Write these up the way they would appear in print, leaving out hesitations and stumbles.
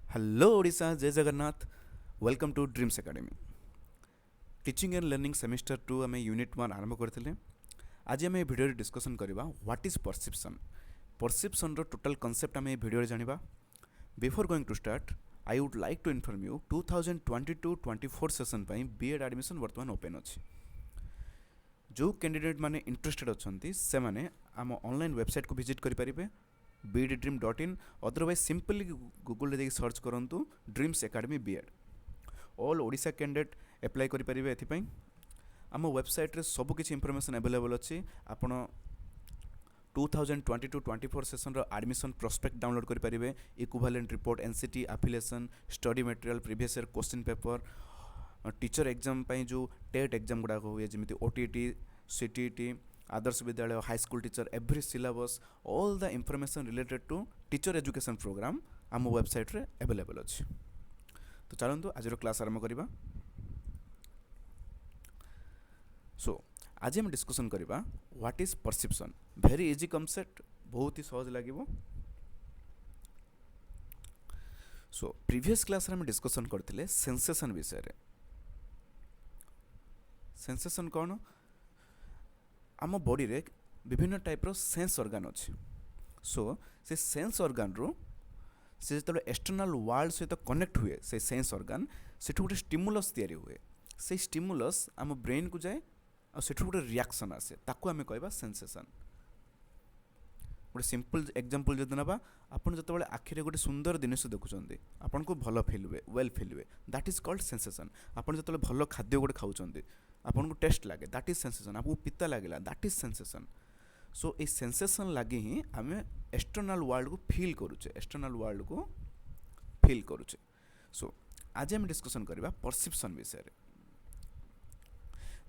Hello Odisha जय Jagannath welcome to dreams academy teaching and learning semester 2 आम unit 1 आरंभ करते आज आम भिडियो डिस्कसन करवा व्हाट इज परसेप्शन परसेप्शन रो टोटल कांसेप्ट आम भिडियो जानिबा before going to start I would like to inform you 2022-24 session पई बीएड एडमिशन वर्तमान ओपन अछि जो कैंडिडेट माने इंटरेस्टेड अछंती से माने आम ऑनलाइन वेबसाइट को विजिट करि परिबे bddream.in अदरवाइज सिंपली गूगल रे सर्च करंतु Dreams Academy BEd all Odisha candidate apply करि परिबे एथि आम वेबसाइट रे सब किछि इंफॉर्मेशन अवेलेबल अछि आपण 2022-24 सेशन रो एडमिशन प्रोस्पेक्ट डाउनलोड करि परिबे equivalent report NCT affiliation study material previous year question paper teacher exam पई जो टेट एग्जाम गुडा हुए जमिति OTT CTT Adarsha Vidyalaya high school teacher every syllabus all the information related to teacher education program आम website रे available अछि तो चलंतु आज class आरंभ करिबा सो आज हम डिस्कशन करिबा what is perception very easy concept बहुत ही सहज लागिबो सो प्रीवियस क्लास रे हम डिस्कशन करथिले सेंसेशन विषय रे सेंसेशन कोन आम बॉडी रे विभिन्न टाइप रो सेंस ऑर्गन अछि सो से सेंस ऑर्गन रो से जतले एक्सटर्नल वर्ल्ड सहित कनेक्ट हुए से सेंस ऑर्गन सेठु गोटे स्टिमुलस तयारी हुए से स्टिमुलस आम ब्रेन को जाए और सेठु गोटे रिएक्शन आसे ताको आमे कहबा सेंसेशन गोटे सिंपल एग्जांपल जदि नबा आपण जतबेले आखि रे गोटे सुंदर जिनिस देखुचंदी आपण को भलो फील हुए वेल फील हुए दैट इज कॉल्ड सेंसेशन आपण जतबेले भलो खाद्य गोटे खाउचंदी आपन को टेस्ट लागे दैट इज सेंसेशन आपको पिता लागेला that is sensation so A sensation लागे ही आम एक्सटर्नल वर्ल्ड को फील करूचे एक्सटर्नल वर्ल्ड को फील करूचे सो आज हम डिस्कशन करबा परसेप्शन विषय रे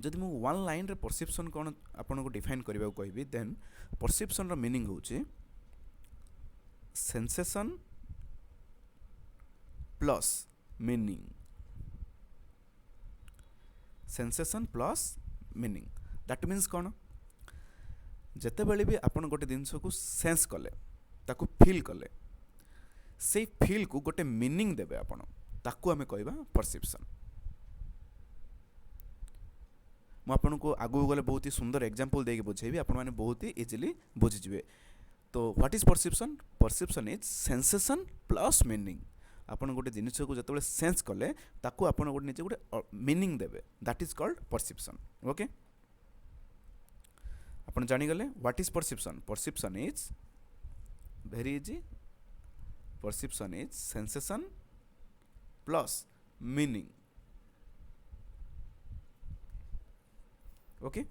जदि मु वन लाइन रे परसेप्शन कोन आपन को डिफाइन करबा को कहबी देन परसेप्शन रो मीनिंग होचे sensation plus meaning sensation plus meaning that means कौन जिते बड़े भी आपन गोटे जिनस को सेंस कले ताकू फील कले से फील को गोटे मीनिंग देबे आपन ताकू हमें कहबा परसेप्शन मु आपन को आगु गले बहुत ही सुंदर एग्जांपल देके बुझेबी आपन माने बहुत ही इजीली बुझि जिवे तो what is perception perception is sensation plus meaning आपन गोटे जिनिस को जतबे सेंस कले ताकू आपन गोटे निजे गोटे मीनिंग देबे that is called perception okay आपन जानि गले what is perception perception is very easy perception is sensation plus meaning okay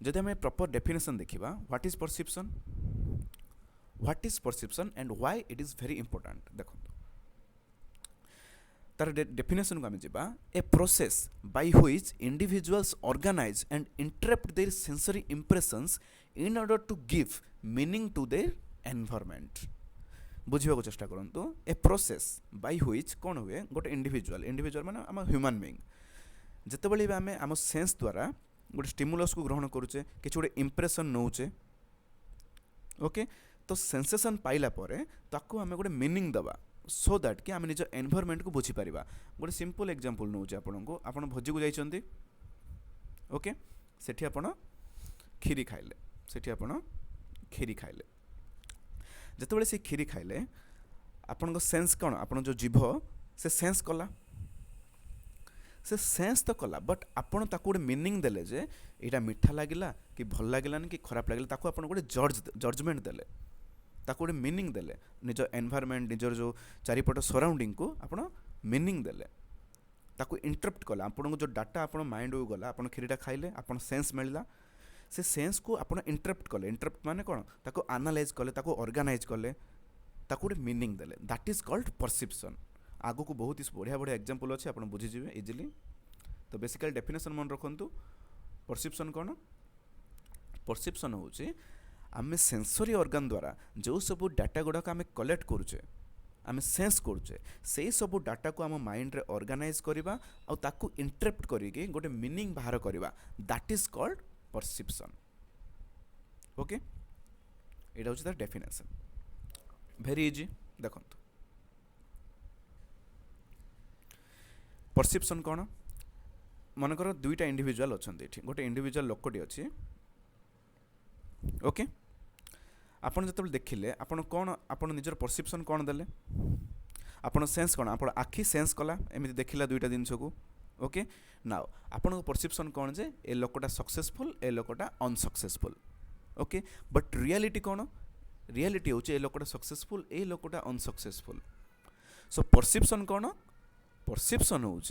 जदि हमें प्रॉपर डेफिनेशन देखिबा what is perception What is perception and why it is very important देखो तार definition को आम जा a process by which individuals organise and interpret their sensory impressions in order to give meaning to their environment बुझिबा को चेष्टा करंतु a process by which कोन हुए गोटे इंडिविजुअल माने आम ह्यूमन बीइंग जतेबेले भी आमे आम सेंस द्वारा गोटे स्टिमुलस को ग्रहण करूचे किछि गोटे इंप्रेशन नौचे ओके तो सेंसेशन पाइला परे ताकू हमें गोटे मीनिंग दबा सो दैट कि आम निज एनवायरनमेंट को बुझी पारिबा गोटे सिंपल एग्जांपल नौचे आपनको आपण भोजी को जाइचंदी ओके सेठी आपण खीरी खाइले सेठी आपण खीरी खाइले जतबेले से खीरी खाइले आपण सेंस कोन आपण जो जीभ से सेंस कला से सेंस तो कला बट आपण ताकू गोटे मीनिंग देले जे एटा मीठा लागिला कि भल लागिलानी कि खराब लागिला ताकू आपण गोटे जजमेंट देले ताकू गोटे मीनिंग देले निज एनवायरनमेंट निजर जो चारिपट सराउंडिंग को आपण मीनिंग देले ताकू इंटरप्ट कला आपण जो डाटा आपण माइंड को गला आपण खीरीटा खाइले आपण सेंस मिलला से सेंस को आपण इंटरप्ट कले इंटरप्ट माने कोन ताकू एनालाइज कले ताकू ऑर्गेनाइज कले ताकू गोटे मीनिंग देले दैट इज कॉल्ड परसेप्शन आगो को बहुत ही बढ़िया बढ़िया एग्जांपल अच्छे आप बुझीजे इजिली तो बेसिकली डेफिनेशन मन रखु परसेप्शन कौन परसेप्शन हूँ आम सेंसरी ऑर्गन द्वारा जो सब डाटा गुड़ाक आम कलेक्ट करुचे आम सेंस करुचे से सब डाटा को आम माइंड रे ऑर्गेनाइज करवा और ताकू इंटरप्ट करके गोटे मीनिंग बाहर करवा that is called perception okay यहाँ हूँ तार डेफिनेशन भेरी इजी देखो परसेप्शन कौन मनकर दुईटा इंडिविजुअल अच्छा गोटे इंडिविजुअल लोकटी अच्छी ओके आपन जो देखिले आपन कौन आपन निजर परसेप्शन कौन देले आपन सेंस कौन आपन आखि सेंस कला एमती देखिला दुईटा जिनस को ओके नाउ आपन परसेप्शन कौन जे ए लोकटा सक्सेसफुल ए लोकटा अनसक्सेसफुल ओके बट रियलिटी कौन रियलिटी हूँ ए लोकटा सक्सेसफुल ए लोकटा अनसक्सेसफुल सो परसेप्शन कौन परसेप्शन हूँ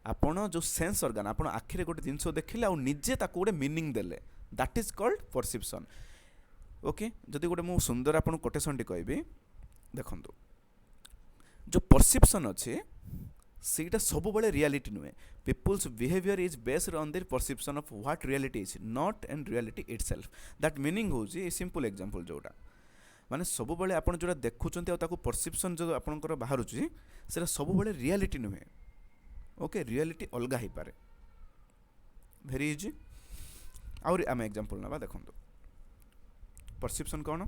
आपन जो सेंस ऑर्गन आपन आखिरे गोटे जिनस देखिले आ निजे ताको गोटे मीनिंग देले that is called perception okay जदि गोटे मु सुंदर आपन कोटेशन टी कहबी देखंतु जो परसेप्शन अच्छे ସେଇଟା ସବୁବେଳେ ରିଆଲିଟି ନୁହେଁ people's behaviour is based on their perception of what reality is not and reality itself that meaning होची सिंपल एग्जांपल जोटा माने सबुबले आपण जोटा देखुचंती आ ताको परसेप्शन जो आपनकर बाहरुची सेटा सबुबले रियलिटी नुहे ओके रियलिटी अलगा ही पारे वेरी इजी और आम एग्जांपल नबा देखंतु परसेप्शन कौन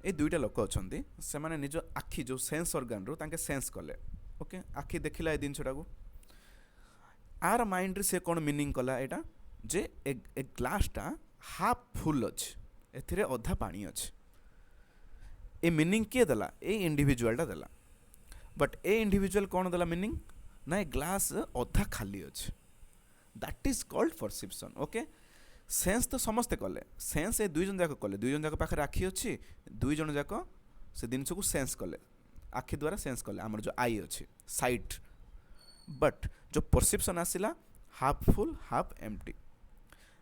ए दुईटा लोक अच्छा से माने निज आखि जो सेंस ऑर्गन रो तांके सेंस कले ओके आखि देखिला ए जिनसटा को आर माइंड रे से कौन मीनिंग कला एटा जे ए ग्लासटा हाफ फुल अच्छे एथिरे अधा पानी अच्छे ए मीनिंग किए देला ए इंडिविजुअलटा देला बट ए इंडिविजुअल कौन देला मीनिंग ना ए ग्लास अधा खाली अच्छे that is called perception okay sense तो समस्ते कले सेंस ए दुई जन जाक कले दुई जन जाक पाखे आखि अच्छी दुई जन जाक से जिनस को सेंस कले आखि द्वारा सेंस कले आमर जो आई अच्छी साइट बट जो परसेप्शन आसिला हाफ फुल हाफ एम्प्टी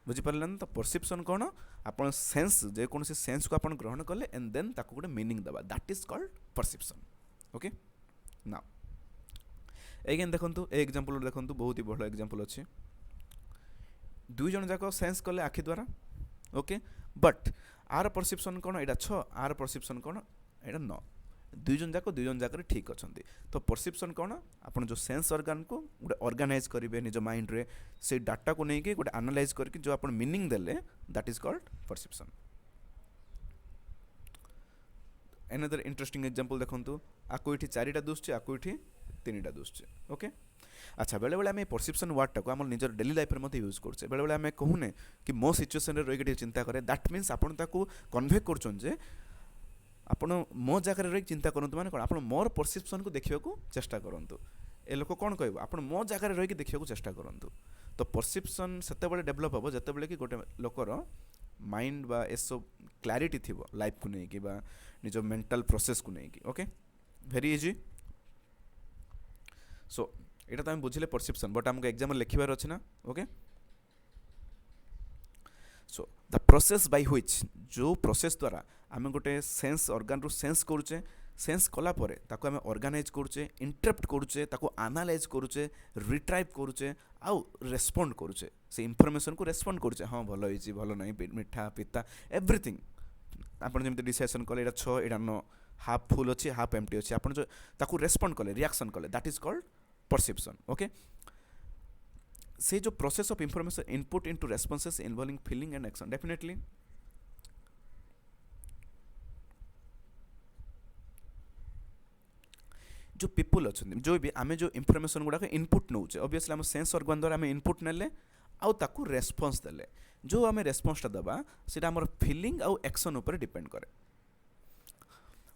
बुझीपारे तो परसेप्शन कौन आप सेंस जेकोसी सेंस को आप ग्रहण कले एंड देन ताको गोटे मीनिंग दबा that is called perception okay now again देखंतु ए एग्जांपल देखंतु बहुत ही बड़ एग्जांपल अच्छे दुई जन जाक सेंस कले आखि द्वारा ओके बट आर परसेप्शन कौन एटा 6 आर परसेप्शन कौन एटा 9 दुई जन जाक ठीक अच्छा तो परसेप्शन कौन आपन जो सेंस ऑर्गन को गोटे ऑर्गेनाइज करेंगे निज माइंड रे से डाटा को लेकिन गोटे एनालाइज करके जो आपन मीनिंग देले that is called perception another interesting example देखंतु आको इठी 4टा दुसचे आको इठी 3टा दुसचे ओके अच्छा बेले बेले आम परसेप्शन वर्डटा को आम निजर डेली लाइफ में यूज करछे बेले बेले आम कहूने कि मो सिचुएशन रे रही चिंता करे दैट मीन्स आपन ताको कन्वे करछन जे आपण मो जगह रही चिंता करूँ मैंने कौन आप मोर परसेप्शन को देखा चेष्टा करूँ ए लोक कौन कह आप मो जगह रही देखा चेष्टा करूँ तो परसेप्शन से डेभलप हम जिते कि गोटे लोकर माइंड बा ए सब क्लारिटी थी लाइफ को लेकिन बा निज मेंटल प्रोसेस को लेकिन ओके वेरी इजी सो यहाँ तो आम बुझे परसेप्शन बट आमको एग्जाम लिखार अच्छे ना okay so the process by which जो प्रोसेस द्वारा आम गोटे सेंस ऑर्गन रू सेंस करुचे सेंस कला परे ताको आम ऑर्गेनाइज करुचे इंटरप्ट करुचे ताको एनालाइज करुचे रिट्राइव करुचे आउ रेस्पोंड करुचे से इनफॉरमेशन को रेस्पोंड करुचे हाँ भल होइछि भल नहीं मिठा पिता एवरीथिंग आपन जेमते डिसाइशन कले एटा 6 एटा 9 हाफ फुल अच्छी हाफ एम्प्टी अच्छी आपन जो ताको रेस्पोंड कले रिएक्शन कले that is called perception okay से जो process of information input into responses involving feeling and action definitely जो पीपुल अच्छा जो भी आम जो इनफॉरमेशन गुड़ाक इनपुट नौचे ऑब्वियसली आम सेंस ऑर्गन द्वारा आम इनपुट नेले आउ ताकू रेस्पॉन्स देले जो आम रेस्पॉन्सटा दबा सेटा हमर फीलिंग आउ एक्शन ऊपर डिपेंड करे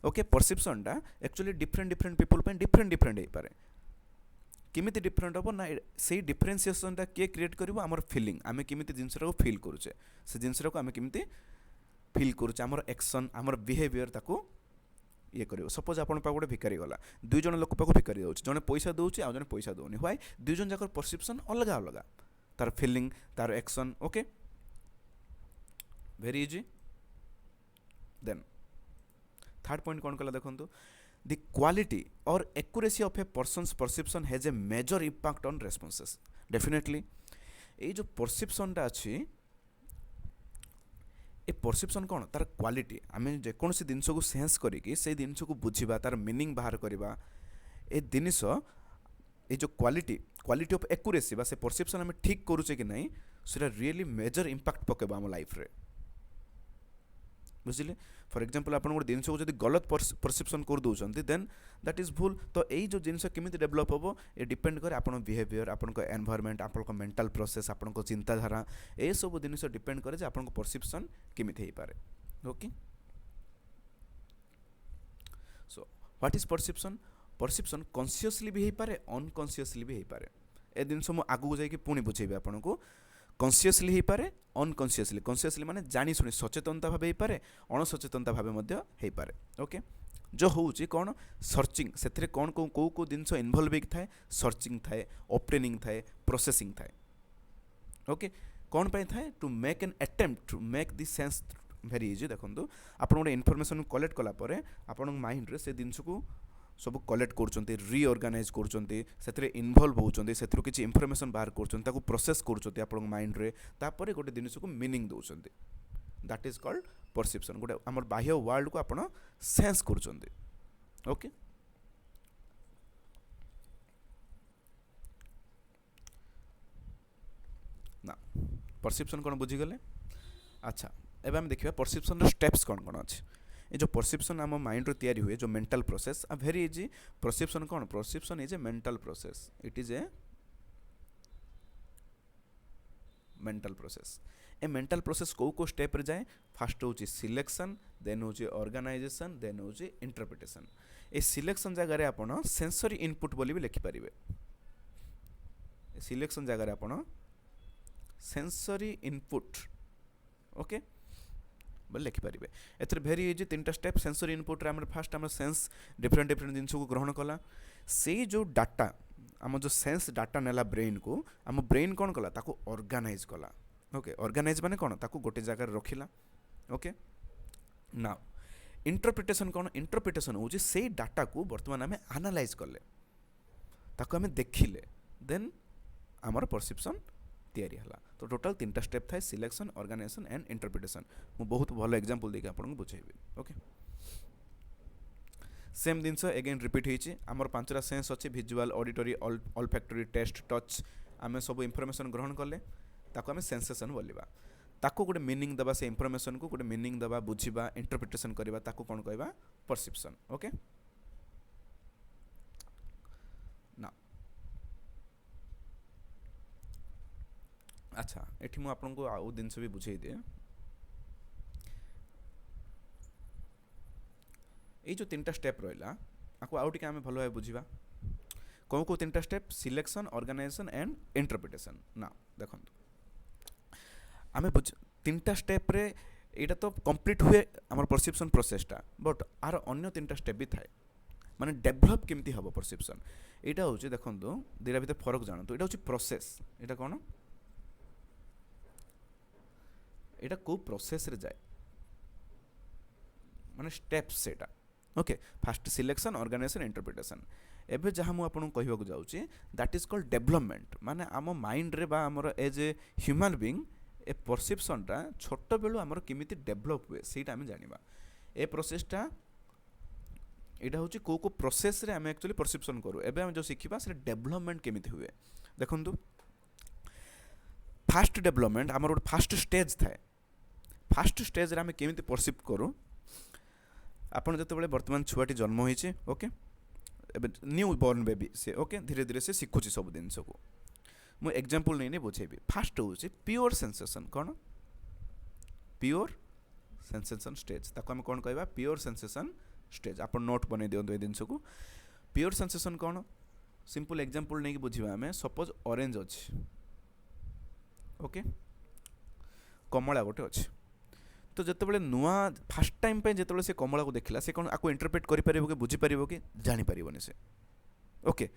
ओके परसेप्शनटा एक्चुअली डिफरेंट डिफरेंट पीपुल पे डिफरेंट डिफरेंट हो पारे किमिति डिफरेंट हम ना से डिफरेन्सीएसनटा किए क्रिएट करिवो हमर फीलिंग आम किमिति जिनसरा को फील करूचे से जिनसरा को आम किमिति फील करूचे हमर एक्शन हमर बिहेवियर ताको ये करिवो सपोज आपन पा गोटे भिकारी गला दुई जन लोक पाको भिकारी दउछ जने पैसा दउछ आ जने पैसा दउनी व्हाई दुई जन जाकर परसेप्शन अलग अलग तार फीलिंग तार action okay very easy then third point कौन कला देखंतु the quality or accuracy of a person's perception has a major impact on responses definitely ये जो perception टा अच्छी ए परसेप्शन कौन तार क्वालिटी आम जेकोसी जिनस को सेंस करिकी से जिनस को बुझा तार मीनिंग बाहर करवा ए जिनिस ये जो क्वालिटी क्वालिटी ऑफ एक्यूरेसी बा से परसेप्शन आम ठीक करुचे कि नहीं सेटा रियली मेजर इम्पैक्ट पकेबा आम लाइफ रे बुझिले फॉर एग्जांपल आपण गोटे जिनस को जदि गलत परसेप्शन कर दउछंती देन दैट इज भूल तो एई जो जिनस केमिति डेवलप होबो ए डिपेंड करे आपण बिहेवियर आपण एनवायरनमेंट आपण मेंटल प्रोसेस आपण चिंताधारा ए सब जिनस डिपेंड करे जे आपण परसेप्शन केमिति हेई पारे okay so what is perception perception consciously भी हेई पारे अनकॉन्शियसली भी हेई पारे ए जिनस मु आगु जाई कि पुणी बुझेबे आपण को कॉन्शियसली हो पारे अनकॉन्शियसली कॉन्शियसली माने जानी सुनी सचेतनता भाव हो पारे अणसचेतनता भाव मध्य हो पारे ओके जो होउची कौन सर्चिंग से कौन कौ जिनस इनवल्व थाए सर्चिंग थाए ओपनिंग थाए प्रोसेसिंग थाए ओके कौन पाई थाए to make an attempt to make the sense very easy देखो आप गोटे इनफॉरमेशन कलेक्ट कला आपण माइंड रे से जिनस को सब कलेक्ट कर रिअर्गानाइज कर इनवल्व होती से किसी इनफॉरमेशन बाहर कर प्रोसेस कर माइंड रे तापर गोटे जिनस को मीनिंग दौरान दैट इज कॉल्ड परसेप्शन गोटे आम बाह्य वर्ल्ड को आप सेंस कर ओके ना परसेप्शन कौन बुझीगले अच्छा एवं आम देखिए परसेप्शन स्टेप्स कौन कौन अच्छे ये जो परसेप्शन आम माइंड रो तैयारी हुए जो मेंटल प्रोसेस आ वेरी इजी परसेप्शन कौन perception is a mental process it is a mental process A mental process को स्टेप रे जाए फास्ट होची सिलेक्शन देन होची ऑर्गेनाइजेशन देन होची इंटरप्रिटेशन ए सिलेक्शन जगह रे आपण सेंसरी इनपुट बोली भी लिखि परिबे सिलेक्शन जगह रे आपण सेंसरी इनपुट ओके बोले लिखिपारे एथर भेरी इजी तीन स्टेप सेंसरी इनपुट रे फास्ट आम सेंस डिफरेंट डिफरेंट जिनस को ग्रहण कला से जो डाटा आम जो सेंस डाटा नेला ब्रेन को आम ब्रेन कौन कला ताको ऑर्गेनाइज कला ओके ऑर्गेनाइज माने कौन ताको गोटे जगह रखिला ओके नाउ इंटरप्रिटेशन कौन इंटरप्रिटेशन होची से डाटा को वर्तमान आम एनालाइज कले ताको आम देखिले देन आमर परसेप्शन तैयारी हला तो टोटल तीन स्टेप थाए सिलेक्शन ऑर्गेनाइजेशन एंड इंटरप्रिटेशन मु बहुत भलो एग्जांपल देके आपन बुझेबी ओके सेम जिनस अगेन रिपीट होइछि हमर पांचटा सेंस अछि visual auditory olfactory taste touch आमे सब इंफॉर्मेशन ग्रहण करले ताको आमे सेंसेशन बोलिबा ताको गोटे मीनिंग दबा से इंफॉर्मेशन को गोटे मीनिंग दबा बुझिबा इंटरप्रिटेशन करबा ताको कोन कहबा परसेप्शन ओके ना अच्छा एठी मु आपनको आउ जिनस भी बुझेई दिए ये जो तीन स्टेप रहा आपको आउ टिके आमे भलो भाव बुझिबा कौन को तीन step selection organisation and interpretation ना देखो आमे तीन स्टेप रे एटा तो कंप्लीट हुए आमर परसेप्शन प्रोसेसटा बट आर अन्य तीन स्टेप भी थाए माने डेवलप केमती हबो परसेप्शन एटा होची देखंतु दिरा भीतर फरक जानतो एटा होची प्रोसेस एटा कोन एटा को प्रोसेस रे जाए माने स्टेप्स सेटा okay fast selection organisation interpretation एबे जहाँ मुझे आपको कहवाक जाऊँगी दैट इज कॉल्ड डेवलपमेंट माने आम माइंड रे बा आमर एज ए ह्यूमन बीइंग ए परसेप्शनटा छोट बेलू आमर केमिति डेवलप हुए सेटा आम जानिबा ए प्रोसेसटा एटा होची को प्रोसेस रे आम एक्चुअली परसेप्शन करू एबे हम जो सिखिबा से डेवलपमेंट केमिति हुए देखंतु फास्ट डेवलपमेंट आमर गोटे फास्ट स्टेज थाए फास्ट स्टेज रे आम केमिति परसीव करू आपन जते वर्तमान छुआटी जन्म होइछे ओके एबे न्यू बॉर्न बेबी से ओके धीरे धीरे से शिखुची सब दिन को मु एग्जांपल नहीं बुझेबी फास्ट होउछे प्योर सेंसेशन कोन प्योर सेंसेशन स्टेज ताको हम कोन कहबा प्योर सेंसेशन स्टेज आपन नोट बने दियंतु ए दिन को प्योर सेंसेशन कोन सिंपल एग्जांपल नहीं बुझिबा हमें सपोज ऑरेंज अछि ओके कमला गोटे अछि तो जिते नुआ फास्ट टाइम पे जिते से कमला को देखला से कौन आपको इंटरप्रेट कर पारिबो कि बुझी पारिबो कि जानि पारिबोनी से ओके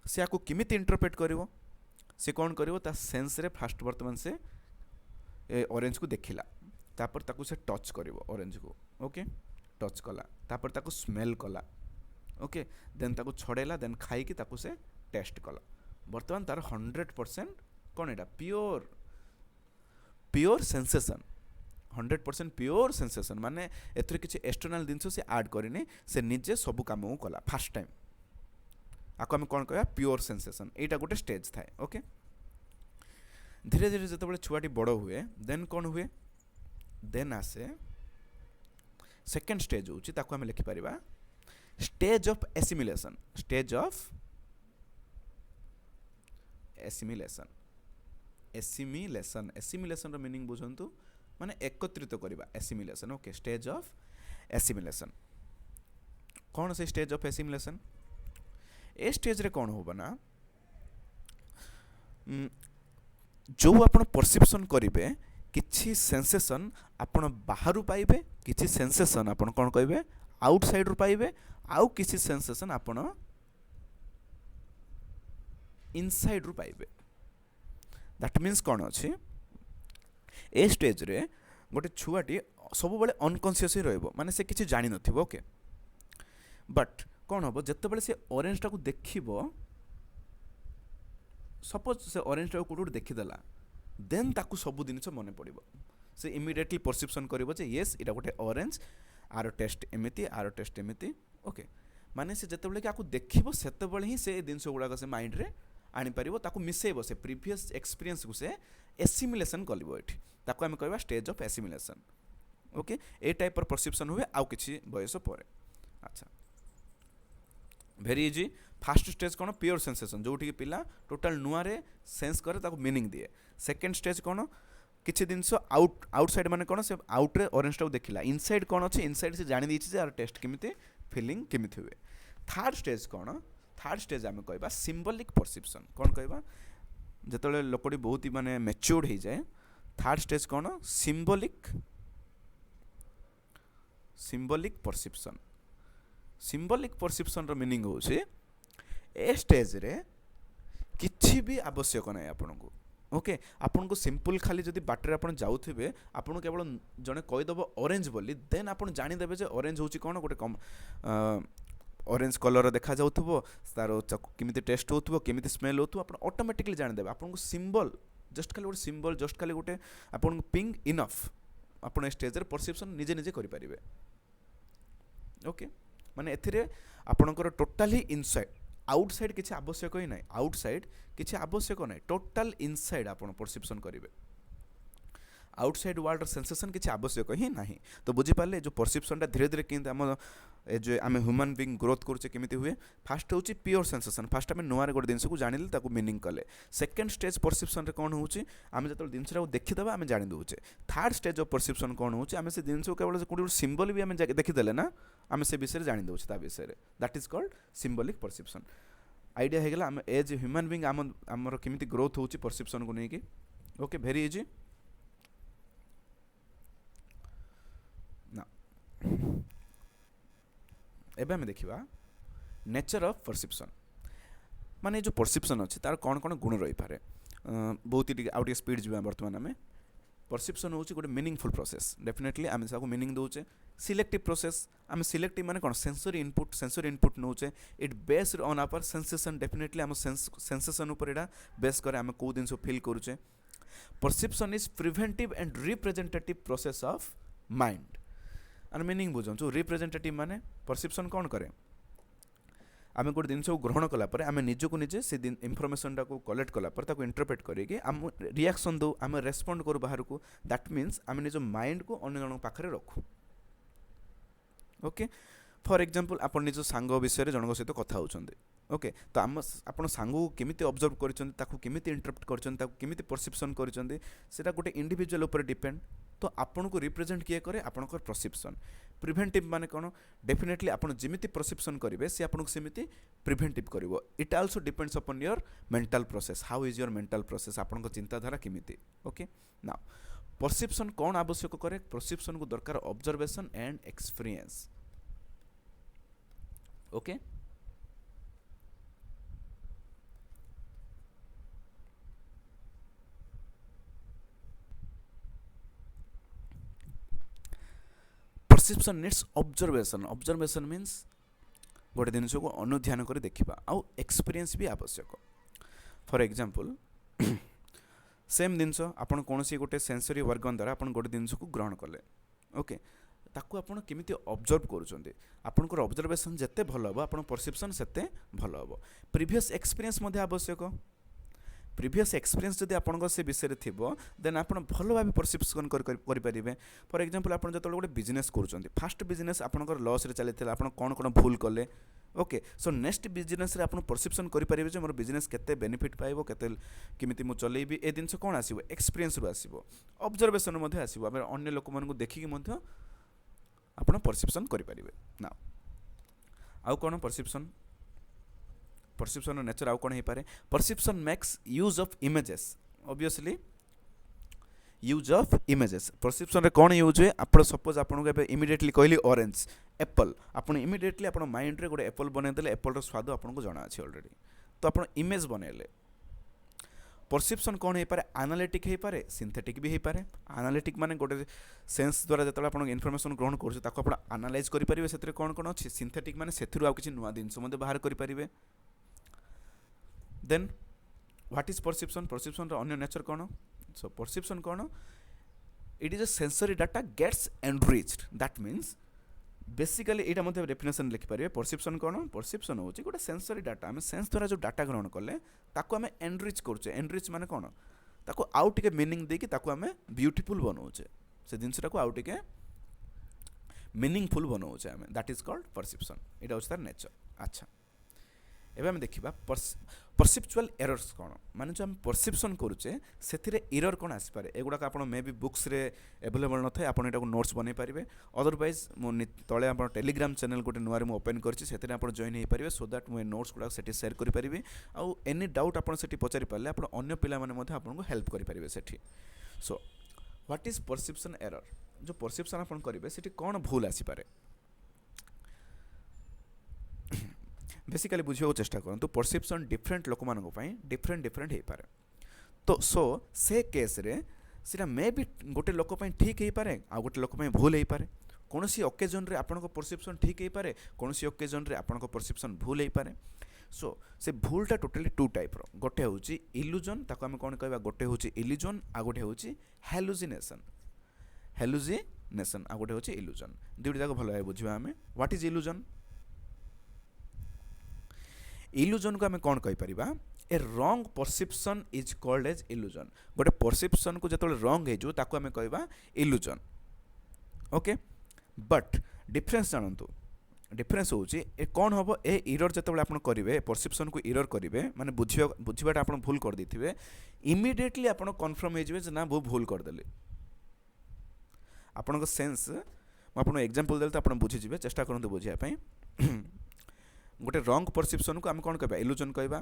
से आपको किमिति इंटरप्रेट करिवो से कौन करिवो ता सेंस रे फास्ट वर्तमान से ऑरेंज को देखिला तापर ताको से टच करिवो ऑरेंज को ओके टच कला तापर ताको स्मेल कला ओके देन ताको छड़ेला देन खाई कि ताको से टेस्ट कला वर्तमान तार 100% कौन एटा pure pure sensation 100% pure sensation माने एथरे किछि एक्सटर्नल जिनस से ऐड करिने से निजे सब काम को कला फास्ट टाइम आको हम कोन कहया प्योर सेंसेशन एटा गोटे स्टेज थाए ओके धीरे धीरे जते छुआटी बड़ हुए देन कौन हुए देन आसे सेकेंड स्टेज होची ताको हम लिखि परिबा stage of assimilation. Stage of assimilation. Assimilation assimilation रो मीनिंग बुझंतु माने एकत्रित करबा assimilation. Okay stage of assimilation कौन से स्टेज ऑफ एसिमिलेशन ए स्टेज रे कौन होबा ना जो आपण परसेप्शन करिवे किछि सेंसेशन आपण बाहरु पाइबे किछि सेंसेशन आपण कोन कहबे आउटसाइड रु पाइबे आउ किछि सेंसेशन आपण इनसाइड रु पाइबे। दैट मीन्स कौन अछि ए स्टेज रे गोटे छुआटी सब बेले अनकॉन्शियस ही रहइबो माने से किछि जानि नथिबो। ओके बट कौन हबो जत्ते बेले से ऑरेंज टाको देखिबो सपोज से ऑरेंज टाको कोड देखिदेला देन ताकू सब जिनिस मन पड़ो से इमिडिएटली परसेप्शन करिवो जे यस इटा गोटे ऑरेंज आर टेस्ट एमिति आर टेस्ट एमिति। ओके माने से जत्ते बेले कि आकू देखिबो सेते बेले ही से जिनिस गुडा से माइंड रे आनी पारिबो ताकू मिसेइबो से प्रीवियस एक्सपीरियंस को से एसिमिलेशन कलिबो एठी ताकू हम कहबा stage of assimilation. Okay A type पर परसेप्शन हुए आउ किछि बयस परे। अच्छा वेरी इजी फास्ट स्टेज कौन प्योर सेंसेशन जो कि पिला टोटाल नुआ रे सेंस करे ताको मीनिंग दिए। सेकेंड स्टेज कौन किछि जिनस आउटसाइड माने कौन से आउट रे ऑरेंज टाको देखिला इनसाइड कौन अछि इनसाइड से जानि दिछि जे यार टेस्ट केमिति फीलिंग केमिति हुए। थर्ड स्टेज कौन थर्ड स्टेज आम कहबा सिंबॉलिक परसेप्शन कौन कहबा जतले लोकडी बहुत ही माने मैच्योर्ड हो जाए थर्ड स्टेज कौन सिंबॉलिक परसेप्शन। सिंबॉलिक परसेप्शन रो मीनिंग होछि ए स्टेज रे किछि भी आवश्यक नै आपनको। ओके आपन को सिंपल खाली जदि बाटर आपन जाउथिबे आपन केवल जने कहि दबो ऑरेंज बोली देन आपन जानि देबे जे ऑरेंज होछि कोन गोटे कम ऑरेंज कलर देखा जाउथबो तारो केमिति टेस्ट होथबो केमिति स्मेल होथबो आपन ऑटोमेटिकली जानि देबे। आपन को सिंबल जस्ट खाली गोटे सिंबल जस्ट खाली गोटे आपन पिंग इनफ आपन स्टेज रे परसेप्शन निजे निजे करि परिबे। ओके माने एथिरे आपनकर टोटली इनसाइड आउटसाइड किछि आवश्यक ही नाही आउटसाइड किछि आवश्यक नाही टोटल इनसाइड आपन परसेप्शन करिवे आउटसाइड वर्ल्ड सेंसेशन किछि आवश्यक ही नाही। तो बुझी पाले जो परसेप्शन ता धीरे धीरे किंतु हम जो आम ह्यूमन बीइंग ग्रोथ करछे केमिति हुए फास्ट होची प्योर सेंसेशन फास्ट आम नुआर गोटे जिनस को जानिले ताको मीनिंग कले। सेकेंड स्टेज परसेप्शन रे कोन होची आम जतल जिनसरा देखिदबा आम जानि दोचे। थर्ड स्टेज ऑफ परसेप्शन कोन होची आम से जिनस को केवल कोडी सिंबल भी आम देखिदेले ना आम से विषय जानि दोचे ता विषय that is called symbolic perception. Idea हे गेला आम एज ह्यूमन बीइंग आमर केमिति ग्रोथ होची परसेप्शन को नेकी। ओके वेरी इजी ना एबे हम देखिबा नेचर ऑफ परसेप्शन माने जो परसेप्शन अच्छे तार कौन कौन गुण रही पारे बहुत ही आउट स्पीड जी बर्तमान आम परसेप्शन होची गोटे मीनिंगफुल प्रोसेस डेफिनेटली आम सबको मीनिंग दोचे। सिलेक्टिव प्रोसेस आम सिलेक्टिव माने कौन सेंसरी इनपुट नौचे it based on our sensation definitely आम सेंसेशन ऊपर एटा बेस करे आम को दिन फील करूचे। Perception is preventive and representative process of mind आर मीनिंग बुझु रिप्रेजेंटेटिव माने परसेप्शन कौन करे आम गोटे जिन ग्रहण कलापर आम निजक निजे से इनफर्मेशन टाक कलेक्ट कलापर ताको इंटरप्रेट करके आम रिएक्शन दो आम रेस्पॉन्ड करूँ बाहर को दैट मीन्स आम निज माइंड को अन्य जन पाखे रखू। ओके फॉर एग्जांपल आपण निज सांग विषय जनक सहित कथा होउछन्ते ओके तो आम आपण सांग को केमिति ऑब्जर्व करिसन्ते ताको केमिति इंटरप्रेट करिसन्ते ताको केमिति परसेप्शन करिसन्ते सेटा गोटे इंडिविजुअल ऊपर डिपेंड। तो आपण को रिप्रेजेंट किए करे आपनकर परसेप्शन। प्रिवेंटिव माने कोन डेफिनेटली आपण जिमिति परसेप्शन करिवे से आपण को सेमिति प्रिवेंटिव करिवो। It also depends upon your mental process how is your mental process आपण को चिंताधारा केमिति। ओके नाउ परसेप्शन कोन आवश्यक करे परसेप्शन को दरकार observation and experience. Okay perception needs observation. Observation means गोटे जिनिस को अनुध्यान कर देखा आउ एक्सपीरियंस भी आवश्यक। फॉर एग्जांपल सेम जिनस आपन कौन सी गोटे सेंसरी ऑर्गन द्वारा आपन गोटे जिनिस को ग्रहण कले ओके ताकू आपन केमिति ऑब्जर्व करूछन्ते आपनकर ऑब्जर्वेशन जत्ते भल हबो आपन परसेप्शन सेते भल हबो। प्रीवियस एक्सपीरियंस मध्ये आवश्यक। प्रिवियस एक्सपीरियंस जदि आपन से विषय थिबो देन आपन भलो भाबे परसेप्शन करि परिबे फॉर एग्जांपल आपन जतले गोटे बिजनेस करूचंती फर्स्ट बिजनेस आपनकर लॉस रे चलिथिला आपन कोन कोन भूल कले ओके सो नेक्स्ट बिजनेस रे आपन परसेप्शन करि परिबे जे मोर बिजनेस केते बेनिफिट पाइबो केते किमिति मु चलेबी ए दिनस कोन आसीबो एक्सपीरियंस रो आसीबो ऑब्जर्वेशन मध्ये आसीबो आबे अन्य लोक मानकु देखि कि मध्ये आपन परसेप्शन करि परिबे ना आउ कोन परसेप्शन परसेप्शन नेचर आउ कोन हे पारे perception makes use of images obviously use of images perception रे कोन यूज हुए आपण सपोज आपण को इमीडिएटली कहली ऑरेंज एप्पल आपण इमीडिएटली आपण माइंड रे गोटे एप्पल बने देले एप्पल रो स्वाद आपण को जाना अछि ऑलरेडी तो आपण इमेज बनेले परसेप्शन कोन हे पारे एनालिटिक हे पारे सिंथेटिक भी हे पारे एनालिटिक माने गोटे सेंस द्वारा जतले आपण इन्फॉर्मेशन ग्रहण करछु ताको आपण एनालाइज करि परिबे सेतरे कोन कोन अछि सिंथेटिक माने सेथिरु आ किछि नुवा दिनस मध्ये बाहर करि परिबे then what is perception perception रो अन्य नेचर कोन सो परसेप्शन कोन it is a sensory data gets enriched that means basically एटा मध्ये डेफिनेशन लिखि परिबे परसेप्शन कोन परसेप्शन होची गोटे सेंसरी डाटा हम सेंस द्वारा जो डाटा ग्रहण करले ताको हम एनरिच करछे एनरिच माने कोन ताको आउ टिके मीनिंग देकी ताको हम ब्यूटीफुल बनाउछे से जिंसटा को आउ टिके मीनिंगफुल बनाउछे हम दैट इज कॉल्ड परसेप्शन एटा होछ तार नेचर अच्छा एबे हम देखिबा परसेप्चुअल एरर्स कोन माने जो हम परसेप्शन करूचे सेथिरे एरर कोन आसी पारे एगुडा का आपण मे बी बुक्स रे अवेलेबल न थाए आपण एटा को नोट्स बनै परिबे अदरवाइज मो तळे आपण टेलीग्राम चैनल गोटे नुवा रे मो ओपन करछि सेथिरे आपण जॉइन हे परिबे सो दैट मो नोट्स गुडा सेठी शेयर करि परिबे आ एनी डाउट आपण सेठी पचारि पाले आपण अन्य पिला माने मध्ये आपण को हेल्प करि परिबे सेठी so what is perception error जो परसेप्शन आपण करिवे सेठी कोन भूल आसी पारे बेसिकली बुझियो चेष्टा करंतु परसेप्शन डिफरेंट लोक मानको पई डिफरेंट हे पारे तो सो से केस रे सिरा मे बी गोटे लोक पई ठीक हे पारे आ गोटे लोक पई भूल हे पारे कोनोसी ओकेजन रे आपन को परसेप्शन ठीक हे पारे कोनोसी ओकेजन रे आपन को परसेप्शन भूल हे पारे सो से भूलटा टोटली टू टाइप रो गोटे होची इल्यूजन ताको हम कोन कहबा गोटे होची इल्यूजन आ गोटे होची हेलुसिनेशन आ गोटे होची इल्यूजन दुइटा जाको भलो है बुझिबा हमें व्हाट इज इल्यूजन इल्यूजन को हमें कौन कहि परिबा a wrong perception is called as illusion गोटे परसेप्शन को जतले रॉन्ग हे जो ताको हमें कहबा इल्यूजन ओके बट डिफरेंस जानंतु डिफरेंस होची ए कौन हबो ए एरर जतले आपण करिवे परसेप्शन को एरर करिवे माने बुझिबाटा आपण भूल कर दिथिबे इमीडिएटली आपण कन्फर्म हे जिवे जे ना वो भूल कर देले आपण को सेंस म आपण एग्जांपल देल त आपण बुझि जिवे चेष्टा करंतु बुझिया पई गोटे रॉन्ग परसेप्शन को आम कौन कहबा इल्यूजन कहबा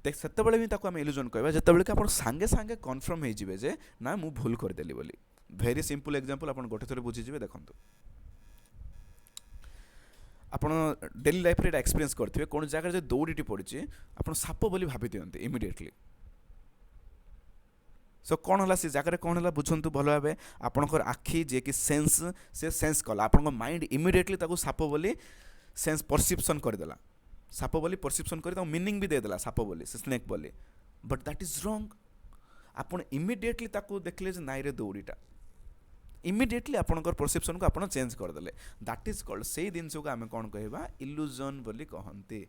देख सेतेबेले भी ताको आम इल्यूजन कहबा जेतेबेले कि आपण संगे संगे कन्फर्म हे जिवे जे ना मु भूल कर देली बोली वेरी सिंपल एग्जांपल आपण गोटे थोरे बुझि जिवे देखंतु आपण डेली लाइफ रे एक्सपीरियंस करथिबे कोन जगह जे दौड़ीटी पड़िछि आपण साप बोली भाबि दियंते इमीडिएटली सो कौन होला से जगह कौन होला बुझंतु भलो भाबे आपनकर आखी जे कि सेंस से सेंस कला आपन माइंड इमीडिएटली ताको साप बोली सेंस परसेप्शन कर देला साप बोली परसेप्शन कर मीनिंग भी दे देला साप बोली से स्नेक बोली बट दैट इज रॉन्ग आपण इमीडिएटली ताको देखले जे नाइरे दौड़ीटा इमीडिएटली आपनकर परसेप्शन को आपण चेंज कर देले दैट इज कॉल्ड से दिनस को आमे कोन कहबा इल्यूजन बोली कहंती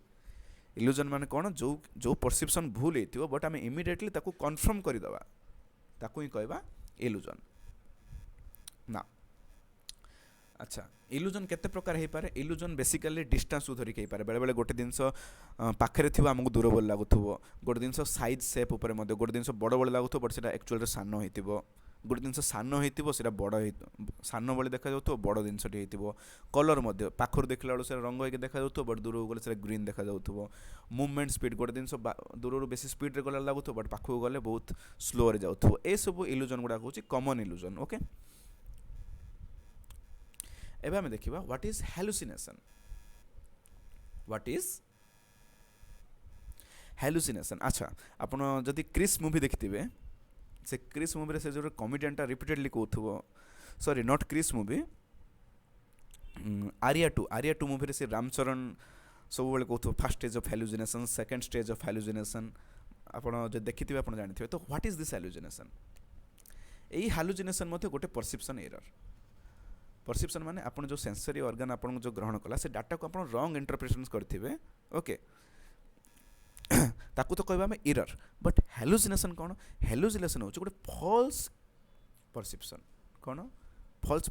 इल्यूजन माने कोन जो जो परसेप्शन भूल हेतिबो बट आमे इमीडिएटली ताको कंफर्म कर दबा ताको ही कहबा इल्यूजन ना अच्छा इल्यूजन केते प्रकार हे पारे इल्यूजन बेसिकली डिस्टेंस धरि के पारे बेले बेले गोटे दिनस पाखरे थिबो हमकु दूर बोल लागुथबो गोटे दिनस साइज शेप ऊपर मध्ये गोटे दिनस बड़ बड़ लागुथबो बट सेटा एक्चुअली रे सानो हेतिबो गोटे दिनस सानो हेतिबो सेटा बड़ सानो बळे देखा जाउथबो बड़ दिनसटी हेतिबो कलर मध्ये पाखर देखला बेले से रंग होके देखा जाउथबो बट दूर गले से ग्रीन देखा जाउथबो मूवमेंट स्पीड गोटे दिनस दूर रो बेसी स्पीड रे गला लागुथबो बट पाखु गले बहुत स्लो रे जाउथबो ए सब इल्यूजन गुडा होची कॉमन इल्यूजन ओके एबे हमें देखिबा व्हाट इज हेलुसिनेशन अच्छा आपण जदि क्रिस मूवी देखिथिबे से क्रिस मूवी रे से जो कॉमेडियन टा रिपीटेडली कहथबो sorry not Krrish movie Arya 2 movie रे से रामचरण सब बेले कहथबो first stage of hallucination second stage of hallucination आपण जे देखिथिबे आपण जानिथिबे तो व्हाट इज दिस हेलुसिनेशन एई हेलुसिनेशन मध्ये गोटे परसेप्शन एरर परसेप्शन माने आपण जो सेंसरी ऑर्गन आपण जो ग्रहण कला से डाटा को आपण रॉन्ग इंटरप्रिटेशन करथिबे ओके ताकू तो कहबा आमे एरर बट हेलुसिनेशन कौन हेलुसिनेशन होची गोटे फॉल्स परसेप्शन कौन फॉल्स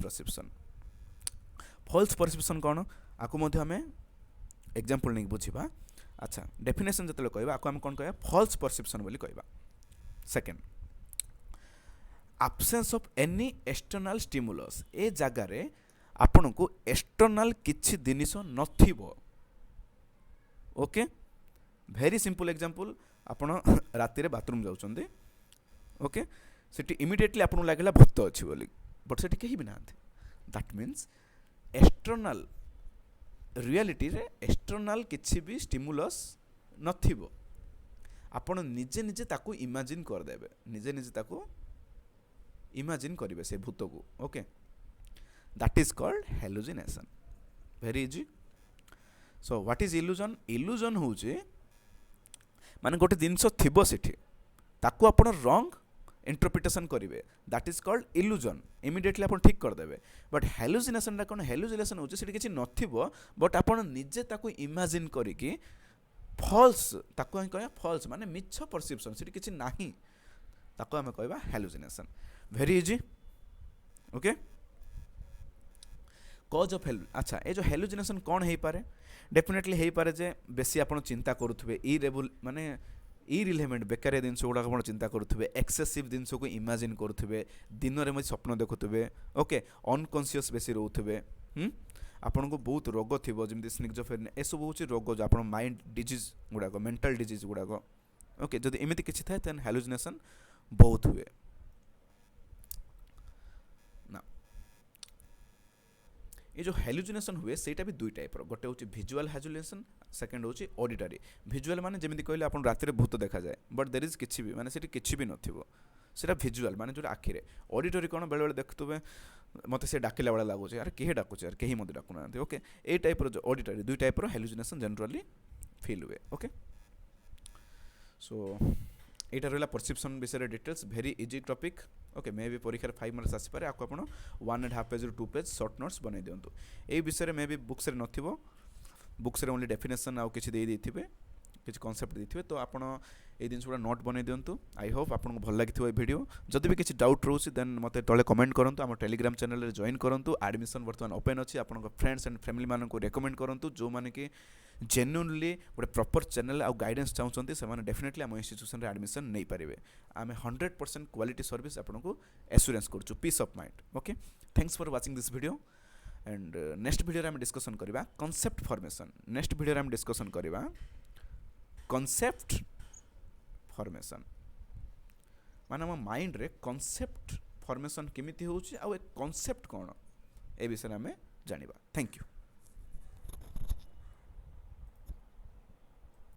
परसेप्शन कौन आकु मध्य आमे एग्जांपल नहीं बुझिबा अच्छा डेफिनेशन जतले कहबा आकु आमे कौन कहबा फॉल्स परसेप्शन बोली कहबा second absence of any external stimulus ए जगह रे आपन को एक्सटर्नल किछि जिनिस नथिबो ओके वेरी सिंपल एग्जांपल आपन राति रे बाथरूम जाउछन्ते ओके सेठी इमिडिएटली आपन लागला भूत अछि बोली बट सेठी केही भी नाथि दैट मीन्स एक्सटर्नल रियलिटी रे एक्सटर्नल किछि भी स्टिमुलस नथिबो आपन निजे निजे ताकू इमेजिन कर देबे निजे निजे ताकू इमेजिन करिवे से भूत को okay that is called hallucination very easy so what is illusion illusion होचे माने गोटे जिनस थिबो सेठी ताकू आपण रॉन्ग इंटरप्रिटेशन करिवे that is called illusion immediately आपण ठीक कर देबे बट हेलुसिनेशन रा कोन हेलुसिनेशन होचे सेठी किछि नथिबो बट आपण निजे ताकू इमेजिन करिकि फॉल्स ताकू हम कहया फॉल्स माने मिछ परसेप्शन सेठी किछि नाही ताकू हम कहबा hallucination very easy okay cause of हेलु अच्छा ए जो हेलुसिनेशन कौन हे पारे डेफिनेटली हे पारे जे बेसी आपण चिंता करूथबे इरेबुल माने इरिलेवेंट बेकारिया जिनस गुड़ा आपण चिंता करूथबे एक्सेसिव जिनस को इमेजिन करूथबे दिन रे मते स्वप्न देखुथबे ओके अनकॉन्शियस बेसी रहउथबे आपण को बहुत रोग थिबो जेमति स्निग्जोफ्रेनिया ए सब होची रोग जो आपण माइंड डिजीज गुड़ा को मेंटल डिजीज गुड़ा को ओके जदि एमिति किछि थाए देन हेलुसिनेशन बहुत हुए ये जो हेलुसिनेशन हुए सेटा भी दुई टाइप रो गोटे होची विजुअल हेलुसिनेशन सेकंड होची ऑडिटरी विजुअल माने जेमिति कहले आपण राति रे भूत देखा जाए बट देयर इज किछि भी माने सेठी किछि भी नथिबो सेटा विजुअल माने जो आखि रे ऑडिटरी कोन बेले बेले देखतुबे मते से डाकिला वाला लागो छै यार केहे डाकु छै यार केही मते डाकु ना ओके ए टाइप रो जो ऑडिटरी दुई टाइप रो हेलुसिनेशन जनरली फील हुए ओके सो एटा रहला परसेप्शन विषय details very easy topic okay may be परीक्षा 5 मार्क्स आसी पारे आको आपण 1.5 पेज रो 2 पेज शॉर्ट नोट्स बनै दियंतु ए विषय मे बी बुक्स रे नथिबो बुक्स रे ओनली डेफिनेशन आ किछि देई देथिबे किछि कांसेप्ट देथिबे तो आपण ए दिन सुडा नोट बनै दियंतु आई होप आपन को भल लागिथिबो ए वीडियो जदि भी किछि डाउट रहउछि देन मते तळे कमेंट करंतु हमर टेलीग्राम चैनल रे जॉइन करंतु एडमिशन वर्तमान ओपन अछि आपन को फ्रेंड्स एंड फैमिली मानन को रेकमेंड करंतु जो माने कि जेन्युइनली गोटे प्रॉपर चैनल आ गाइडेंस चाहउछन्ती से माने डेफिनेटली हम इंस्टीट्यूशन रे एडमिशन नै परिबे आमे 100% क्वालिटी सर्विस आपन को एश्योरेंस करछु peace of mind okay thanks for watching this video and next video रे हम डिस्कशन करबा कांसेप्ट फॉर्मेशन नेक्स्ट वीडियो रे हम डिस्कशन करबा कांसेप्ट फॉर्मेशन माने हम माइंड रे कांसेप्ट फॉर्मेशन केमिति होउची आ ए कांसेप्ट कोन ए विषय में जानिबा थैंक यू।